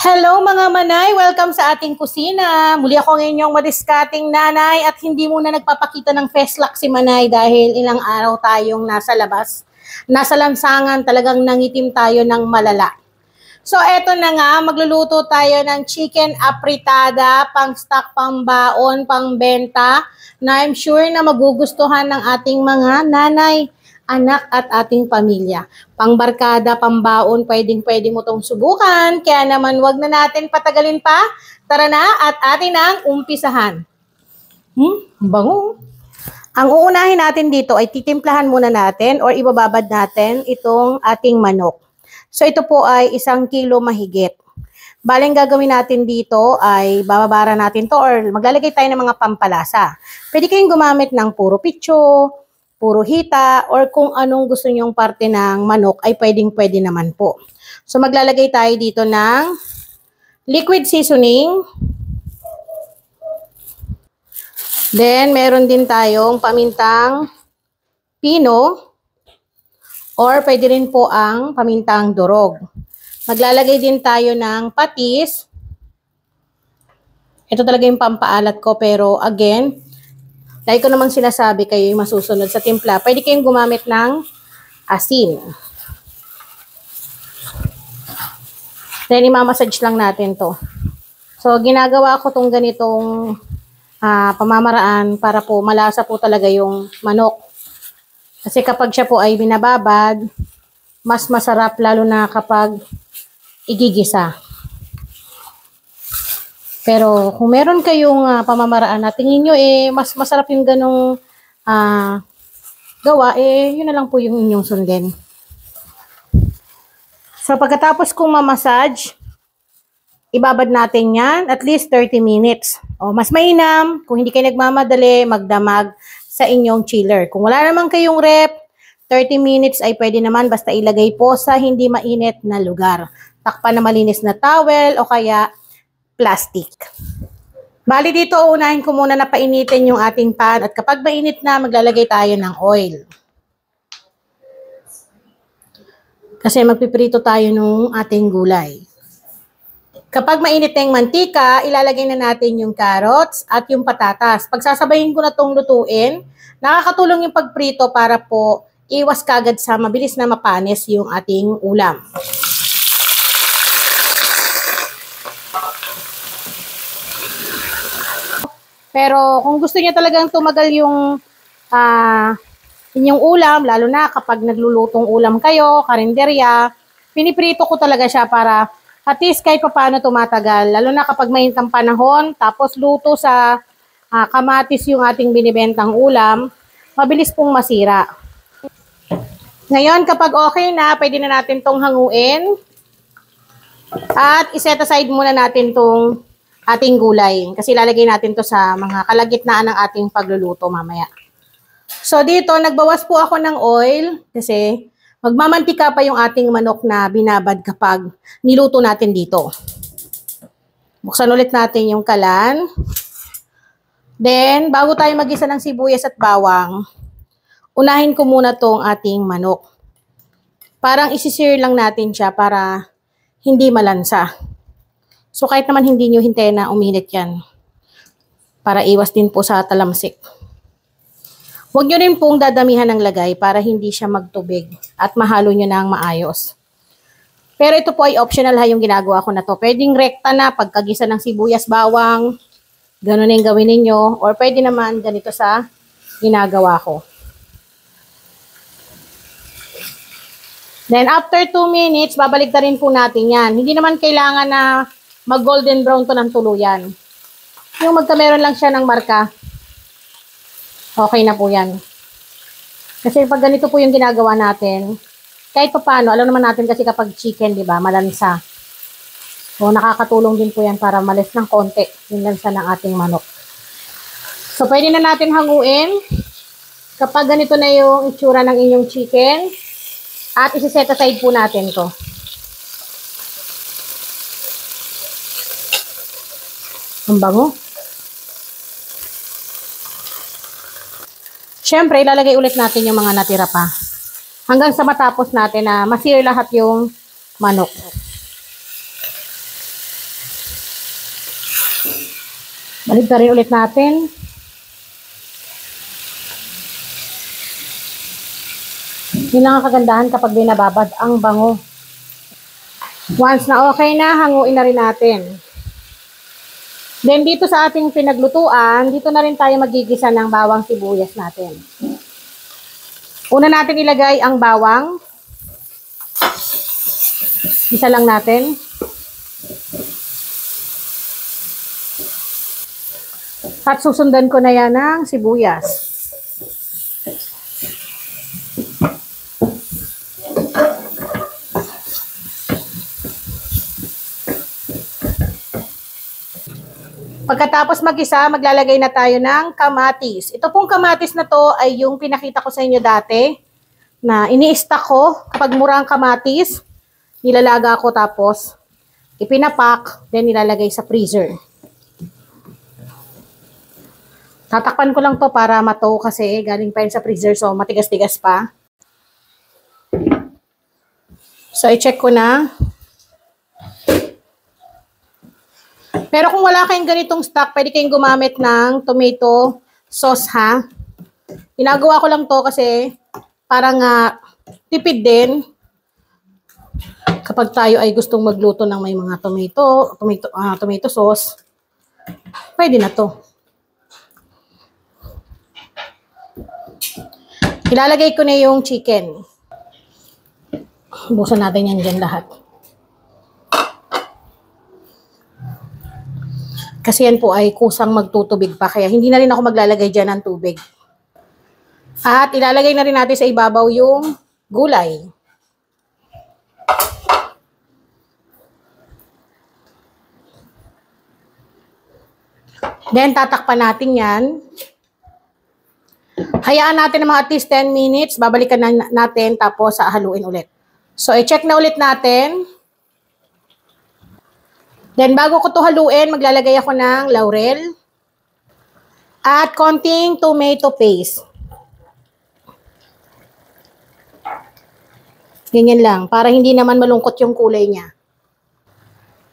Hello mga manay! Welcome sa ating kusina. Muli ako ngayon yung madiskating nanay at hindi muna nagpapakita ng face lock si manay dahil ilang araw tayong nasa labas. Nasa lansangan, talagang nangitim tayo ng malala. So eto na nga, magluluto tayo ng chicken apritada, pang stock, pang baon, pang benta na I'm sure na magugustuhan ng ating mga nanay, anak at ating pamilya. Pangbarkada, pambaon, pwedeng-pwede mo tong subukan. Kaya naman wag na natin patagalin pa. Tara na at atin ang umpisahan. Bango. Ang uunahin natin dito ay titimplahan muna natin or ibababad natin itong ating manok. So ito po ay 1 kilo mahigit. Baling gagawin natin dito ay bababara natin to or maglalagay tayo ng mga pampalasa. Pwede kayong gumamit ng puro pitso, puro hita, or kung anong gusto nyong parte ng manok ay pwedeng-pwede naman po. So maglalagay tayo dito ng liquid seasoning. Then meron din tayong pamintang pino or pwede rin po ang pamintang durog. Maglalagay din tayo ng patis. Ito talaga yung pampaalat ko pero again, dahil ko namang sinasabi kayo yung masusunod sa timpla, pwede kayong gumamit ng asin. Then, imamassage lang natin to. So, ginagawa ko tong ganitong pamamaraan para po malasa po talaga yung manok. Kasi kapag siya po ay binababad, mas masarap lalo na kapag igigisa. Pero kung meron kayong pamamaraan na tingin nyo mas masarap yung ganong gawa, yun na lang po yung inyong sundin. So pagkatapos kong mamassage, ibabad natin yan at least 30 minutes. O mas mainam, kung hindi kayo nagmamadali, magdamag sa inyong chiller. Kung wala naman kayong rep, 30 minutes ay pwede naman basta ilagay po sa hindi mainit na lugar. Takpan na malinis na towel o kaya plastic. Bali dito, unahin ko muna na painitin yung ating pan at kapag mainit na, maglalagay tayo ng oil. Kasi magpiprito tayo nung ating gulay. Kapag mainit na yung mantika, ilalagay na natin yung carrots at yung patatas. Pagsasabayin ko na itong lutuin, nakakatulong yung pagprito para po iwas kagad sa mabilis na mapanis yung ating ulam. Pero kung gusto niya talagang tumagal yung inyong ulam, lalo na kapag naglulutong ulam kayo, karinderya, piniprito ko talaga siya para at least kahit pa paano tumatagal. Lalo na kapag mainit ang panahon, tapos luto sa kamatis yung ating binibentang ulam, mabilis pong masira. Ngayon, kapag okay na, pwede na natin tong hanguin. At iset aside muna natin tong ating gulay. Kasi lalagay natin to sa mga kalagitnaan ng ating pagluluto mamaya. So dito, nagbawas po ako ng oil kasi magmamantika pa yung ating manok na binabad kapag niluto natin dito. Buksan ulit natin yung kalan. Then, bago tayo magisa ng sibuyas at bawang, unahin ko muna tong ating manok. Parang isi-sear lang natin siya para hindi malansa. So, kahit naman hindi nyo hintayin na uminit yan. Para iwas din po sa talamsik. Huwag nyo rin pong dadamihan ng lagay para hindi siya magtubig at mahalo nyo na ang maayos. Pero ito po ay optional yung ginagawa ko na to. Pwedeng rekta na pagkagisa ng sibuyas, bawang. Ganun na yung gawin ninyo. Or pwede naman ganito sa ginagawa ko. Then after 2 minutes, babalik na rin po natin yan. Hindi naman kailangan na mag-golden brown to ng tuluyan. Yung magkameron lang siya ng marka, okay na po yan. Kasi pag ganito po yung ginagawa natin, kahit pa paano, alam naman natin kasi kapag chicken, di ba, malansa. So, nakakatulong din po yan para malis ng konti yung lansa ng ating manok. So, pwede na natin hanguin. Kapag ganito na yung itsura ng inyong chicken, at isi-set aside po natin to. Ang bango. Siyempre, ilalagay ulit natin yung mga natira pa. Hanggang sa matapos natin na ma-sear lahat yung manok. Balik na rin ulit natin. Yun lang ang kagandahan kapag binababad ang bango. Once na okay na, hanguin na rin natin. Then dito sa ating pinaglutuan, dito na rin tayo magigisa ng bawang sibuyas natin. Una natin ilagay ang bawang. Isa lang natin. At susundan ko na yan ng sibuyas. Pagkatapos mag-isa, maglalagay na tayo ng kamatis. Ito pong kamatis na to ay yung pinakita ko sa inyo dati na ini-stack ko kapag mura ang kamatis. Nilalaga ko tapos ipinapak, then nilalagay sa freezer. Tatakpan ko lang to para matow kasi galing pa yun sa freezer so matigas-tigas pa. So i-check ko na. Pero kung wala kayong ganitong stock, pwede kayong gumamit ng tomato sauce ha. Ginagawa ko lang to kasi parang tipid din. Kapag tayo ay gustong magluto ng may mga tomato sauce, pwede na to. Ilalagay ko na yung chicken. Bukasan natin yan dyan lahat. Kasi yan po ay kusang magtutubig pa. Kaya hindi na rin ako maglalagay dyan ng tubig. At ilalagay na rin natin sa ibabaw yung gulay. Then tatakpan natin yan. Hayaan natin ng mga at least 10 minutes. Babalikan na natin tapos haluin ulit. So, i-check na ulit natin. Then, bago ko ito haluin, maglalagay ako ng laurel at konting tomato paste. Ganyan lang, para hindi naman malungkot yung kulay niya.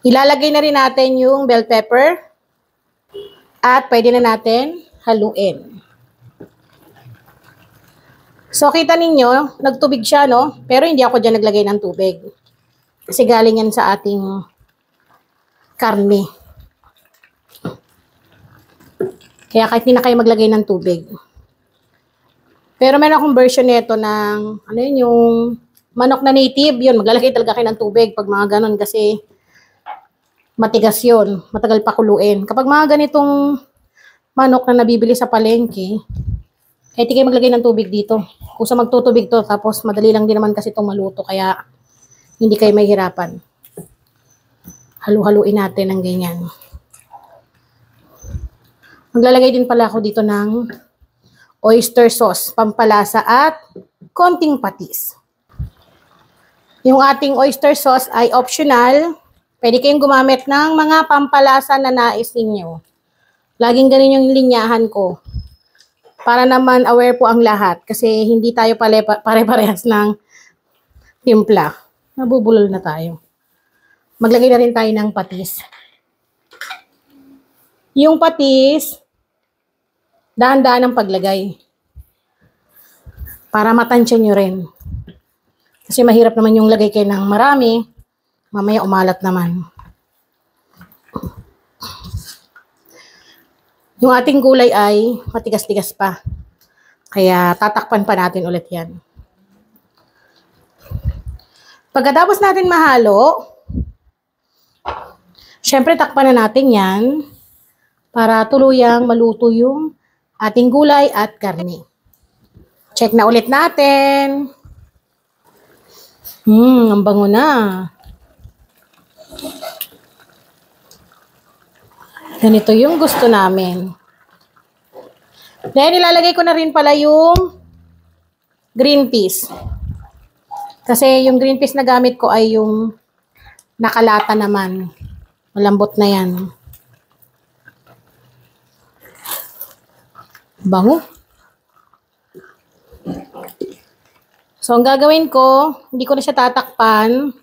Ilalagay na rin natin yung bell pepper at pwede na natin haluin. So, kita ninyo, nagtubig siya, no? Pero hindi ako dyan naglagay ng tubig. Kasi galing yan sa ating karne. Kaya kahit hindi na kayo maglagay ng tubig. Pero meron akong version nito ng, ano yun, yung manok na native, yun, maglalagay talaga kayo ng tubig pag mga ganon kasi matigas yun, matagal pa kuluin. Kapag mga ganitong manok na nabibili sa palengke, kahit di kayo maglagay ng tubig dito. Kung sa magtutubig to, tapos madali lang din naman kasi itong maluto, kaya hindi kayo mahihirapan. Halu-haluin natin ng ganyan. Maglalagay din pala ako dito ng oyster sauce, pampalasa at konting patis. Yung ating oyster sauce ay optional. Pwede kayong gumamit ng mga pampalasa na nais ninyo. Laging ganun yung linyahan ko. Para naman aware po ang lahat kasi hindi tayo pare-parehas ng timpla. Nabubulol na tayo. Maglagay na rin tayo ng patis. Yung patis, dahan-dahan ang paglagay. Para matansya nyo rin. Kasi mahirap naman yung lagay kayo ng marami, mamaya umalat naman. Yung ating gulay ay matigas-tigas pa. Kaya tatakpan pa natin ulit yan. Pagkatapos natin mahalo, syempre takpan na natin yan para tuluyang maluto yung ating gulay at karne. Check na ulit natin. Ang bango na. Ganito yung gusto namin. Then, ilalagay ko na rin pala yung green peas. Kasi yung green peas na gamit ko ay yung nakalata naman. Malambot na yan. Bango. So, ang gagawin ko, hindi ko na siya tatakpan.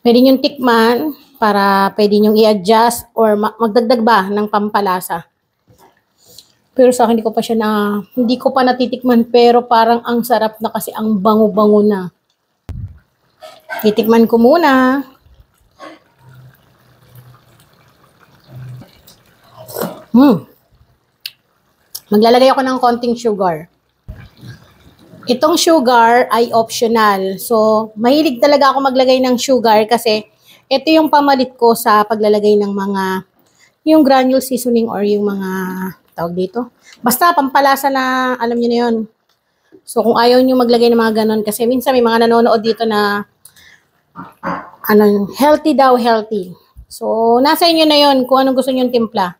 Pwede nyo tikman. para pwede nyong i-adjust or magdagdag ba ng pampalasa. Pero sa akin, hindi ko pa natitikman, pero parang ang sarap na kasi ang bango-bango na. Titikman ko muna. Maglalagay ako ng konting sugar. Itong sugar ay optional. So, mahilig talaga ako maglagay ng sugar kasi ito yung pamalit ko sa paglalagay ng yung granule seasoning or yung mga, tawag dito. Basta, pampalasa na, alam niyo na yun. So, kung ayaw niyo maglagay ng mga ganon, kasi minsan may mga nanonood dito na, healthy daw, healthy. So, nasa inyo na yun kung anong gusto niyo timpla.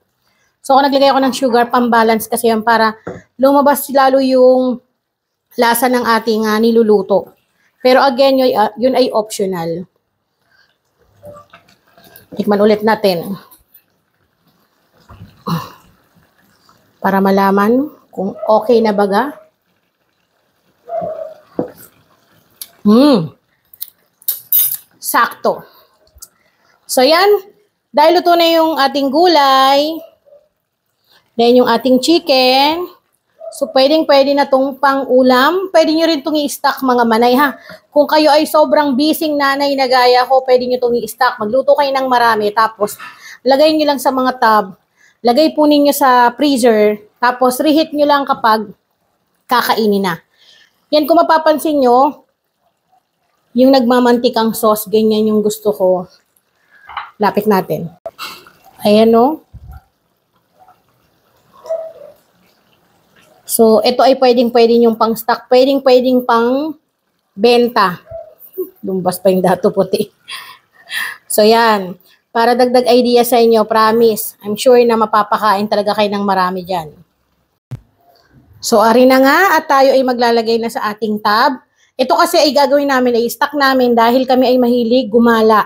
So, ako naglagay ako ng sugar, pambalance kasi yan para lumabas lalo yung lasa ng ating niluluto. Pero again, yun ay optional. Tikman ulit natin. Para malaman kung okay na baga. Sakto. So yan, dahil luto na yung ating gulay, then yung ating chicken, so pwedeng-pwede na tong pang-ulam. Pwede nyo rin itong i-stock mga manay ha. Kung kayo ay sobrang busy nanay na gaya ko, pwede nyo itong i-stock. Magluto kayo ng marami, tapos lagay nyo lang sa mga tub. Lagay po ninyo sa freezer, tapos reheat nyo lang kapag kakainin na. Yan, kung mapapansin nyo, yung nagmamantikang sauce, ganyan yung gusto ko. Lapit natin. Ayan o. So, ito ay pwedeng-pwede yung pang-stock, pwedeng-pwedeng pang-benta. Lumbas pa yung dato puti. So, yan. Para dagdag idea sa inyo, promise. I'm sure na mapapakain talaga kayo ng marami dyan. So, ari na nga at tayo ay maglalagay na sa ating tab. Ito kasi ay gagawin namin, ay stock namin dahil kami ay mahilig gumala.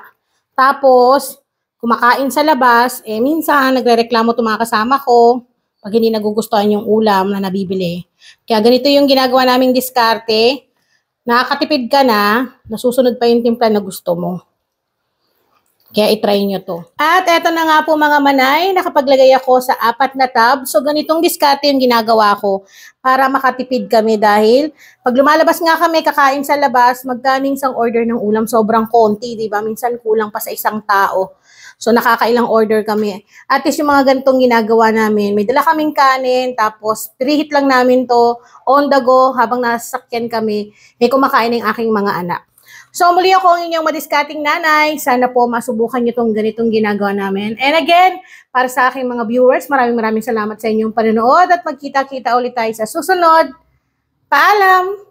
Tapos, kumakain sa labas, minsan nagrereklamo itong mga kasama ko pag hindi nagugustuhan yung ulam na nabibili. Kaya ganito yung ginagawa naming diskarte. Nakakatipid ka na, nasusunod pa yung timpla na gusto mo. Kaya itry nyo to. At eto na nga po mga manay, nakapaglagay ako sa 4 na tab. So ganitong diskarte yung ginagawa ko para makatipid kami dahil pag lumalabas nga kami, kakain sa labas, magkaning isang order ng ulam, sobrang konti, di ba? Minsan kulang pa sa isang tao. So nakakailang order kami. At least yung mga ganitong ginagawa namin, may dala kaming kanin, tapos preheat lang namin to on the go habang nasasakyan kami, may kumakain ng aking mga anak. So, muli ako ang inyong madiscarding nanay. Sana po masubukan nyo itong ganitong ginagawa namin. And again, para sa aking mga viewers, maraming salamat sa inyong panonood at magkita-kita ulit tayo sa susunod. Paalam!